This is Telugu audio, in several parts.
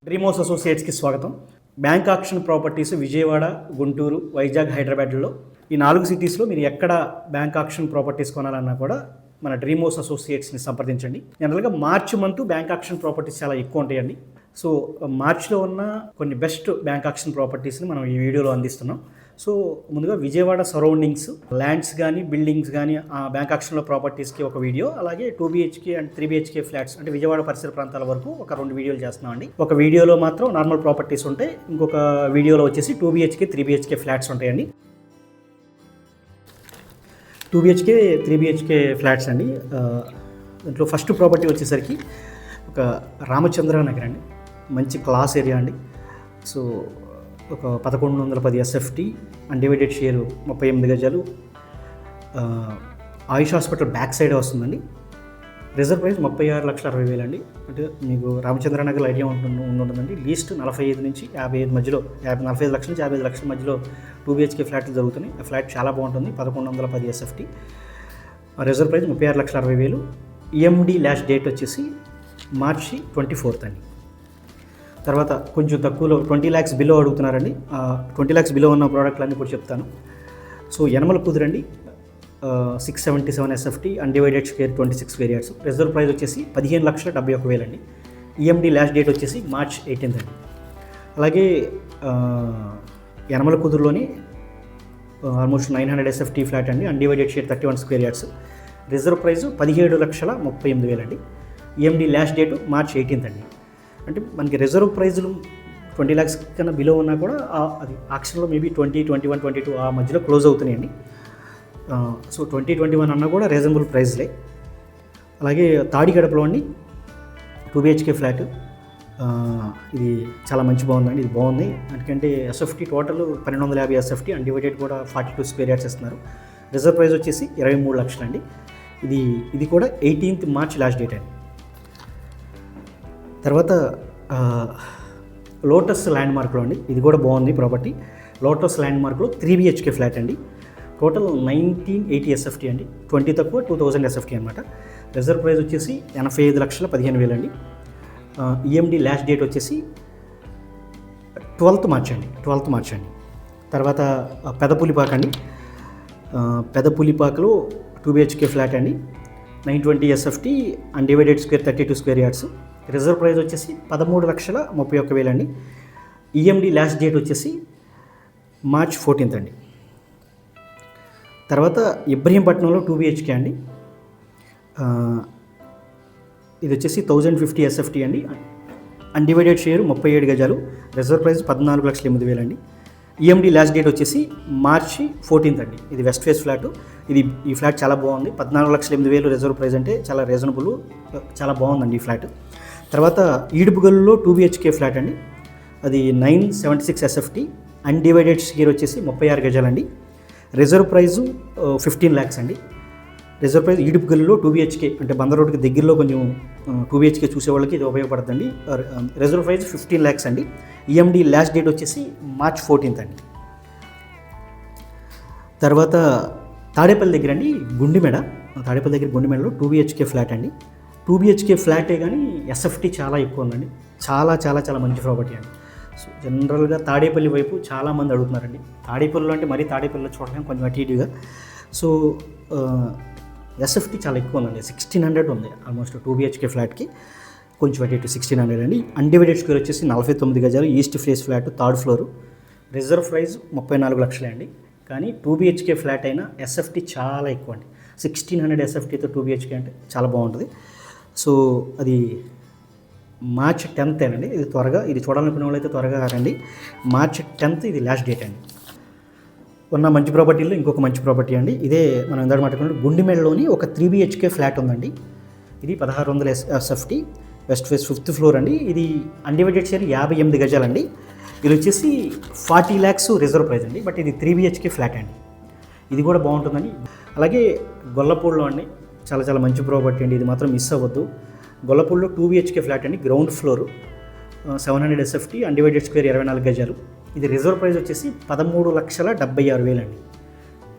డ్రీమ్ హౌస్ అసోసియేట్స్కి స్వాగతం. Bank auction properties Vijayawada, Guntur, Vizag, హైదరాబాద్లో ఈ 4 సిటీస్లో మీరు ఎక్కడ బ్యాంక్ ఆక్షన్ ప్రాపర్టీస్ కొనాలన్నా కూడా మన డ్రీమ్ హౌస్ అసోసియేట్స్ని సంప్రదించండి. జనరల్గా March month bank auction properties చాలా ఎక్కువ ఉంటాయండి. సో మార్చ్లో ఉన్న కొన్ని బెస్ట్ బ్యాంక్ ఆక్షన్ ప్రాపర్టీస్ని మనం ఈ వీడియోలో అందిస్తున్నాం. సో ముందుగా విజయవాడ సరౌండింగ్స్ ల్యాండ్స్ కానీ బిల్డింగ్స్ కానీ ఆ బ్యాంక్ ఆక్షన్లో ప్రాపర్టీస్కి ఒక వీడియో, అలాగే 2 BHK అండ్ 3 BHK ఫ్లాట్స్ అంటే విజయవాడ పరిసర ప్రాంతాల వరకు ఒక 2 వీడియోలు చేస్తున్నామండి. ఒక వీడియోలో మాత్రం నార్మల్ ప్రాపర్టీస్ ఉంటాయి, ఇంకొక వీడియోలో వచ్చేసి 2 BHK 3 BHK ఫ్లాట్స్ ఉంటాయండి. 2 BHK 3 BHK ఫ్లాట్స్ అండి. దాంట్లో ఫస్ట్ ప్రాపర్టీ వచ్చేసరికి ఒక రామచంద్ర నగర్ అండి. మంచి క్లాస్ ఏరియా అండి. సో ఒక 1110 SFT, అన్డివైడెడ్ షేరు 38 గజాలు, ఆయుష్ హాస్పిటల్ బ్యాక్ సైడ్ వస్తుందండి. రిజర్వ్ ప్రైస్ 36,60,000 అండి. అంటే మీకు రామచంద్ర నగర్ ఐడియా ఉంటుందండి. లీస్ట్ 45 నుంచి 55 మధ్యలో, 45 లక్షల నుంచి 55 లక్షల మధ్యలో 2 BHK ఫ్లాట్లు జరుగుతున్నాయి. ఆ ఫ్లాట్ చాలా బాగుంటుంది, 1110 SFT. Reserve price 36,60,000. EMD last date వచ్చేసి మార్చి 24th అండి. తర్వాత కొంచెం తక్కువలో 20 lakhs బిలో అడుగుతున్నారండి. 20 lakhs బిలో ఉన్న ప్రోడక్ట్లన్నీ ఇప్పుడు చెప్తాను. సో యనమల కుదురండి, 677 SFT, అన్డివైడెడ్ స్క్వేర్ 26 వేరియాట్స్. రిజర్వ్ ప్రైస్ వచ్చేసి 15,71,000 అండి. EMD లాస్ట్ డేట్ వచ్చేసి మార్చ్ 18th అండి. అలాగే యనమల కుదురులోని ఆల్మోస్ట్ 900 SFT ఫ్లాట్ అండి, undivided share 31 square yards. Reserve price 17,38,000 అండి. EMD last date March 18th అండి. అంటే మనకి రిజర్వ్ ప్రైజులు 20 lakhs కన్నా బిలో ఉన్నా కూడా అది ఆక్షన్లో మేబీ 20, 21, 22 ఆ మధ్యలో క్లోజ్ అవుతున్నాయండి. సో 20, 21 అన్నా కూడా రీజనబుల్ ప్రైస్లే. అలాగే తాడిగడపలో అండి 2 BHK ఫ్లాట్. ఇది చాలా మంచి బాగుందండి. ఇది బాగుంది ఎందుకంటే SFT టోటల్ 1250 SFT, అన్డివైడెడ్ కూడా 42 స్క్వేర్ యార్డ్స్ ఇస్తున్నారు. రిజర్వ్ ప్రైస్ వచ్చేసి 23 లక్షలు అండి. ఇది కూడా 18th మార్చ్ లాస్ట్ డేట్ అండి. తర్వాత లోటస్ ల్యాండ్ మార్క్లో అండి, ఇది కూడా బాగుంది ప్రాపర్టీ. లోటస్ ల్యాండ్ మార్క్లో 3 BHK ఫ్లాట్ అండి. టోటల్ 1980 SFT అండి, 20 తక్కువ 2000 SFT అనమాట. రిజర్వ్ ప్రైస్ వచ్చేసి 85,15,000 అండి. EMD లాస్ట్ డేట్ వచ్చేసి 12th మార్చ్ అండి. తర్వాత పెదపులిపాక అండి. పెదపులిపాకలో 2 BHK ఫ్లాట్ అండి, 920 SFT, undivided square 32 square yards. Reserve price వచ్చేసి 13,31,000 అండి. EMD లాస్ట్ డేట్ వచ్చేసి మార్చ్ 14th అండి. తర్వాత ఇబ్రహీంపట్నంలో 2 BHK అండి. ఇది వచ్చేసి 1050 SFT అండి, అన్డివైడెడ్ షేరు 37 గజాలు. రిజర్వ్ ప్రైస్ 14,08,000 అండి. EMD లాస్ట్ డేట్ వచ్చేసి మార్చి 14th అండి. ఇది వెస్ట్ ఫేస్ ఫ్లాట్. ఈ ఫ్లాట్ చాలా బాగుంది, 14,08,000 రిజర్వ్ ప్రైస్ అంటే చాలా రీజనబుల్, చాలా బాగుందండి ఈ ఫ్లాట్. తర్వాత ఈడుపుగల్లో 2 BHK ఫ్లాట్ అండి. అది 976 SFT, అన్డివైడెడ్ షేర్ వచ్చేసి 36 గజాలండి. రిజర్వ్ ప్రైజు 15 lakhs అండి. రిజర్వ్ ప్రైస్ ఈడుపుగల్లో 2 BHK అంటే బందర్ రోడ్కి దగ్గరలో కొంచెం 2 BHK చూసే వాళ్ళకి ఇది ఉపయోగపడుతుందండి. రిజర్వ్ ప్రైస్ 15 lakhs అండి. EMD లాస్ట్ డేట్ వచ్చేసి మార్చ్ 14th అండి. తర్వాత తాడేపల్లి దగ్గర అండి తాడేపల్లి దగ్గర గుండిమెడలో 2 BHK ఫ్లాట్ అండి. 2 BHK ఫ్లాటే కానీ SFT చాలా ఎక్కువ ఉందండి. చాలా మంచి ప్రాపర్టీ అండి. సో జనరల్గా తాడేపల్లి వైపు చాలామంది అడుగుతున్నారండి. తాడేపల్లిలో అంటే మరీ తాడేపల్లిలో చూడలేం, కొంచెం అటు ఇటుగా. సో SFT చాలా ఎక్కువ ఉందండి, 1600 ఉంది ఆల్మోస్ట్ 2 BHK ఫ్లాట్కి, కొంచెం అటు ఇటు 1600 అండి. అన్డివైడెడ్ స్క్వేర్ వచ్చేసి 49 గజాలు, east face flat, 3rd floor. Reserve price 34 లక్షలే అండి. కానీ 2 BHK ఫ్లాట్ అయినా SFT చాలా ఎక్కువ అండి. 1600 SFTతో 2 BHK అంటే చాలా బాగుంటుంది. సో అది మార్చ్ 10th అండి. ఇది చూడాలనుకునే వాళ్ళైతే త్వరగా రండి. మార్చ్ 10th ఇది లాస్ట్ డేట్ అండి. ఉన్న మంచి ప్రాపర్టీలో ఇంకొక మంచి ప్రాపర్టీ అండి. ఇదే మనం ఇందాక మాట్లాడుకున్నట్టు గుండిమెడలోని ఒక 3 BHK ఫ్లాట్ ఉందండి. ఇది 1600 SFT, west face 5th floor అండి. ఇది అన్డివైడెడ్ షేర్ 58 గజాలండి. ఇది వచ్చేసి 40 lakhs రిజర్వ్ ప్రైస్ అండి. బట్ ఇది 3 BHK ఫ్లాట్ అండి. ఇది కూడా బాగుంటుందండి. అలాగే గొల్లపూడిలో అండి చాలా మంచి ప్రాపర్టీ అండి, ఇది మాత్రం మిస్ అవ్వద్దు. గొల్లపూడిలో 2 BHK ఫ్లాట్ అండి, ground floor, 700 SFT, undivided square 24 గజాలు. ఇది రిజర్వ్ ప్రైస్ వచ్చేసి 13,76,000 అండి.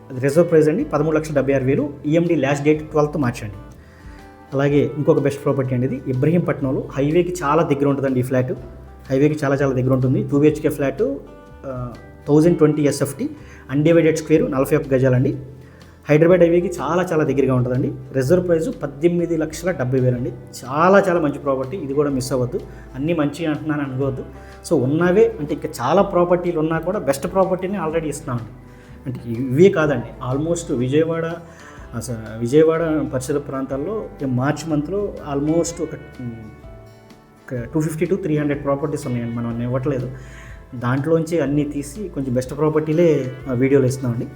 అది రిజర్వ్ ప్రైస్ అండి, 13,76,000. EMD last date 12th March అండి. అలాగే ఇంకొక బెస్ట్ ప్రాపర్టీ అండి, ఇది ఇబ్రహీంపట్నంలో హైవేకి చాలా దగ్గర ఉంటుందండి ఈ ఫ్లాట్. హైవేకి చాలా చాలా దగ్గర ఉంటుంది. 2 BHK flat 1020 SFT, undivided square, 41 గజాలండి. హైదరాబాద్ హైవేకి చాలా చాలా దగ్గరగా ఉంటుందండి. రిజర్వ్ ప్రైస్ 18,70,000 అండి. చాలా చాలా మంచి ప్రాపర్టీ, ఇది కూడా మిస్ అవ్వద్దు. అన్నీ మంచి అంటున్నాను అనుకోవద్దు. సో ఉన్నవే అంటే ఇంకా చాలా ప్రాపర్టీలు ఉన్నా కూడా బెస్ట్ ప్రాపర్టీని ఆల్రెడీ ఇస్తున్నామండి. అంటే ఇవే కాదండి, ఆల్మోస్ట్ విజయవాడ పరిసర ప్రాంతాల్లో మార్చ్ మంత్లో ఆల్మోస్ట్ ఒక 250 to 300 ప్రాపర్టీస్ ఉన్నాయండి. మనం ఇవ్వట్లేదు, దాంట్లోంచి అన్నీ తీసి కొంచెం బెస్ట్ ప్రాపర్టీలే వీడియోలు ఇస్తున్నామండి.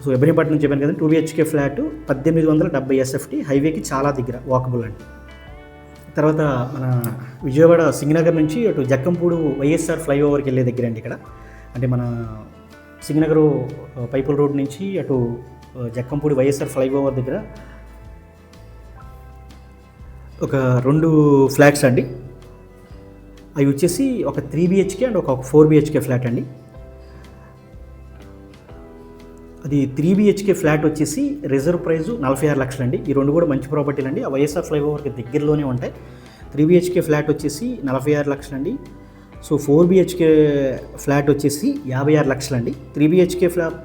సో ఇబ్రహీంపట్నం చెప్పాను కదండి, 2 BHK ఫ్లాట్ 1870 SFT, హైవేకి చాలా దగ్గర, వాకబుల్ అండి. తర్వాత మన విజయవాడ సింగనగర్ నుంచి అటు జక్కంపూడి వైఎస్ఆర్ ఫ్లైఓవర్కి వెళ్ళే దగ్గర అండి. ఇక్కడ అంటే మన సింగనగర్ పైపుల్ రోడ్ నుంచి అటు జక్కంపూడి వైఎస్ఆర్ ఫ్లైఓవర్ దగ్గర ఒక 2 ఫ్లాట్స్ అండి. అవి వచ్చేసి ఒక 3 BHK అండ్ ఒక 4 BHK ఫ్లాట్ అండి. అది 3 BHK ఫ్లాట్ వచ్చేసి రిజర్వ్ ప్రైస్ 46 లక్షలు అండి. ఈ 2 కూడా మంచి ప్రాపర్టీలు అండి, ఆ వైఎస్ఆర్ ఫ్లైఓవర్కి దగ్గరలోనే ఉంటాయి. 3 BHK ఫ్లాట్ వచ్చేసి 46 లక్షలు అండి. సో 4 BHK ఫ్లాట్ వచ్చేసి 56 లక్షలు అండి. 3 BHK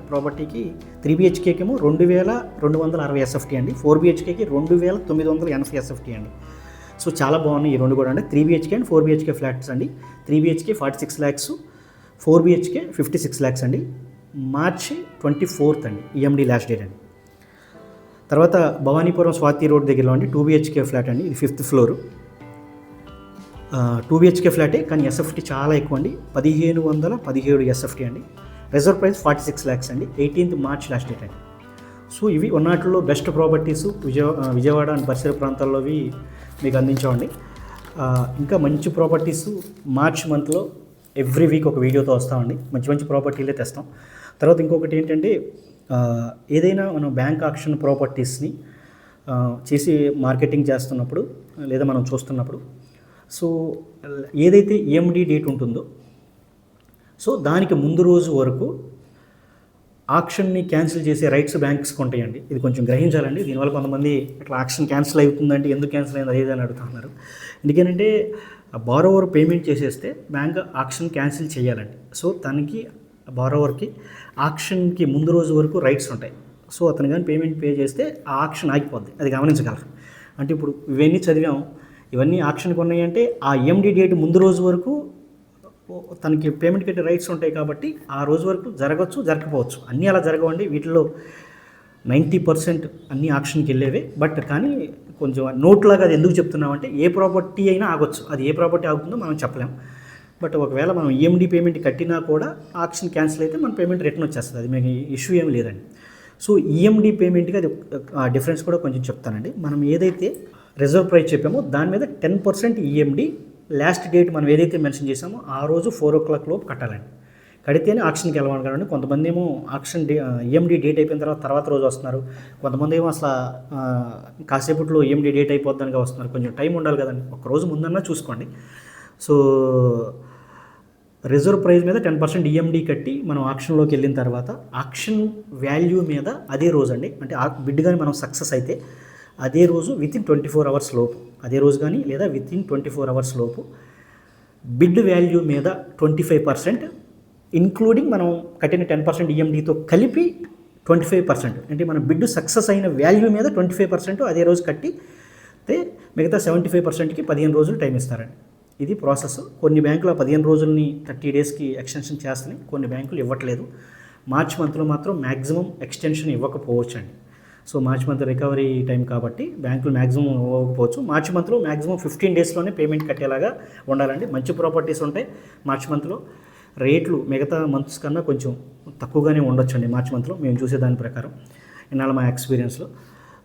ప్రాపర్టీకి 3 BHKకి ఏమో 2260 SFT అండి, 4 BHKకి 2980 SFT అండి. సో చాలా బాగున్నాయి ఈ 2 కూడా అండి. 3 BHK అండ్ 4 BHK ఫ్లాట్స్ అండి. 3 BHK 46 lakhs, 4 BHK 56 lakhs అండి. మార్చి 24th అండి EMD లాస్ట్ డేట్ అండి. తర్వాత భవానీపురం స్వాతి రోడ్ దగ్గరలో అండి 2 BHK ఫ్లాట్ అండి, ఇది 5th ఫ్లోర్. 2 BHK ఫ్లాటే కానీ SFT చాలా ఎక్కువ అండి, 1517 SFT అండి. రిజర్వ్ ప్రైస్ 46 lakhs అండి, 18th March లాస్ట్ డేట్ అండి. సో ఇవి ఉన్నట్లో బెస్ట్ ప్రాపర్టీస్ విజయవాడ అండ్ పరిసర ప్రాంతాల్లోవి మీకు అందించామండి. ఇంకా మంచి ప్రాపర్టీస్ మార్చ్ మంత్లో ఎవ్రీ వీక్ ఒక వీడియోతో వస్తామండి. మంచి మంచి ప్రాపర్టీలే తెస్తాం. తర్వాత ఇంకొకటి ఏంటంటే, ఏదైనా మనం బ్యాంక్ ఆక్షన్ ప్రాపర్టీస్ని చేసి మార్కెటింగ్ చేస్తున్నప్పుడు లేదా మనం చూస్తున్నప్పుడు, సో ఏదైతే EMD డేట్ ఉంటుందో, సో దానికి ముందు రోజు వరకు ఆక్షన్ని క్యాన్సిల్ చేసే రైట్స్ బ్యాంక్స్కి ఉంటాయండి. ఇది కొంచెం గ్రహించాలండి. దీనివల్ల కొంతమంది ఇట్లా ఆక్షన్ క్యాన్సిల్ అవుతుందంటే ఎందుకు క్యాన్సిల్ అయింది అది అని అడుగుతున్నారు. ఎందుకంటే బారోవర్ పేమెంట్ చేసేస్తే బ్యాంక్ ఆక్షన్ క్యాన్సిల్ చేయాలండి. సో తనకి బారోవర్కి ఆక్షన్కి ముందు రోజు వరకు రైట్స్ ఉంటాయి. సో అతను కానీ పేమెంట్ పే చేస్తే ఆ ఆక్షన్ ఆగిపోద్ది, అది గమనించగలరు. అంటే ఇప్పుడు ఇవన్నీ చదివాం, ఇవన్నీ ఆక్షన్కి ఉన్నాయంటే ఆ EMD డేట్ ముందు రోజు వరకు తనకి పేమెంట్ కట్టే రైట్స్ ఉంటాయి. కాబట్టి ఆ రోజు వరకు జరగవచ్చు, జరగకపోవచ్చు. అన్నీ అలా జరగవండి. వీటిలో 90% అన్నీ ఆక్షన్కి వెళ్ళేవే. బట్ కానీ కొంచెం నోట్లాగా అది ఎందుకు చెప్తున్నామంటే, ఏ ప్రాపర్టీ అయినా ఆగొచ్చు, అది ఏ ప్రాపర్టీ ఆగుతుందో మనం చెప్పలేం. బట్ ఒకవేళ మనం EMD పేమెంట్ కట్టినా కూడా ఆక్షన్ క్యాన్సిల్ అయితే మన పేమెంట్ రిటర్న్ వచ్చేస్తుంది, అది మీకు ఇష్యూ ఏమి లేదండి. సో EMD పేమెంట్కి అది డిఫరెన్స్ కూడా కొంచెం చెప్తానండి. మనం ఏదైతే రిజర్వ్ ప్రైస్ చెప్పామో దాని మీద 10% EMD లాస్ట్ డేట్ మనం ఏదైతే మెన్షన్ చేసామో ఆ రోజు 4 o'clock లోపు కట్టాలండి. కడితేనే ఆక్షన్కి వెళ్ళమని కదండి. కొంతమంది ఏమో ఆక్షన్ EMD డేట్ అయిపోయిన తర్వాత రోజు వస్తున్నారు. కొంతమంది ఏమో అసలు కాసేపట్లో EMD డేట్ అయిపోద్దానిగా వస్తున్నారు. కొంచెం టైం ఉండాలి కదండి, ఒక్కరోజు ముందన్నా చూసుకోండి. సో రిజర్వ్ ప్రైస్ మీద 10% EMD కట్టి మనం ఆక్షన్లోకి వెళ్ళిన తర్వాత ఆక్షన్ వాల్యూ మీద అదే రోజు అండి, అంటే బిడ్ కానీ మనం సక్సెస్ అయితే అదే రోజు వితిన్ 24 hours లోపు, అదే రోజు కానీ లేదా వితిన్ 24 hours లోపు బిడ్ వాల్యూ మీద 25%, ఇంక్లూడింగ్ మనం కట్టిన 10% EMDతో కలిపి 25%, అంటే మన బిడ్ సక్సెస్ అయిన వాల్యూ మీద 25% అదే రోజు కట్టితే మిగతా 75%కి 15 రోజులు టైం ఇస్తారండి. ఇది ప్రాసెస్. కొన్ని బ్యాంకులు 15 రోజుల్ని 30 daysకి ఎక్స్టెన్షన్ చేస్తున్నాయి, కొన్ని బ్యాంకులు ఇవ్వట్లేదు. మార్చ్ మంత్లో మాత్రం మ్యాక్సిమం ఎక్స్టెన్షన్ ఇవ్వకపోవచ్చు అండి. So March month recovery time కాబట్టి బ్యాంకులు మ్యాక్సిమం ఇవ్వకపోవచ్చు. మార్చ్ మంత్లో మ్యాక్సిమం 15 daysలోనే పేమెంట్ కట్టేలాగా ఉండాలండి. మంచి ప్రాపర్టీస్ ఉంటాయి మార్చ్ మంత్లో. రేట్లు మిగతా మంత్స్ కన్నా కొంచెం తక్కువగానే ఉండొచ్చండి మార్చ్ మంత్లో, మేము చూసే దాని ప్రకారం ఇన్నాళ్ళ మా ఎక్స్పీరియన్స్లో.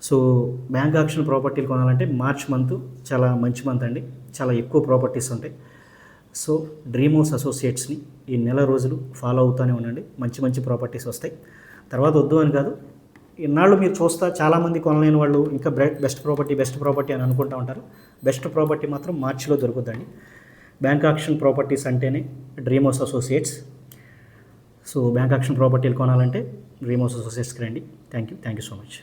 సో బ్యాంక్ ఆక్షన్ ప్రాపర్టీలు కొనాలంటే మార్చ్ మంత్ చాలా మంచి మంత్ అండి, చాలా ఎక్కువ ప్రాపర్టీస్ ఉంటాయి. సో డ్రీమ్ హౌస్ అసోసియేట్స్ని ఈ నెల రోజులు ఫాలో అవుతూనే ఉండండి, మంచి మంచి ప్రాపర్టీస్ వస్తాయి. తర్వాత వద్దు అని కాదు, ఇన్నాళ్ళు మీరు చూస్తా చాలామంది కొనలేని వాళ్ళు ఇంకా బెస్ట్ ప్రాపర్టీ అని అనుకుంటూ ఉంటారు. బెస్ట్ ప్రాపర్టీ మాత్రం మార్చిలో దొరుకుతుందండి. బ్యాంక్ ఆక్షన్ ప్రాపర్టీస్ అంటేనే Dream House Associates. So bank auction ప్రాపర్టీలు కొనాలంటే డ్రీమ్ హౌస్ అసోసియేట్స్కి రండి. Thank you so much.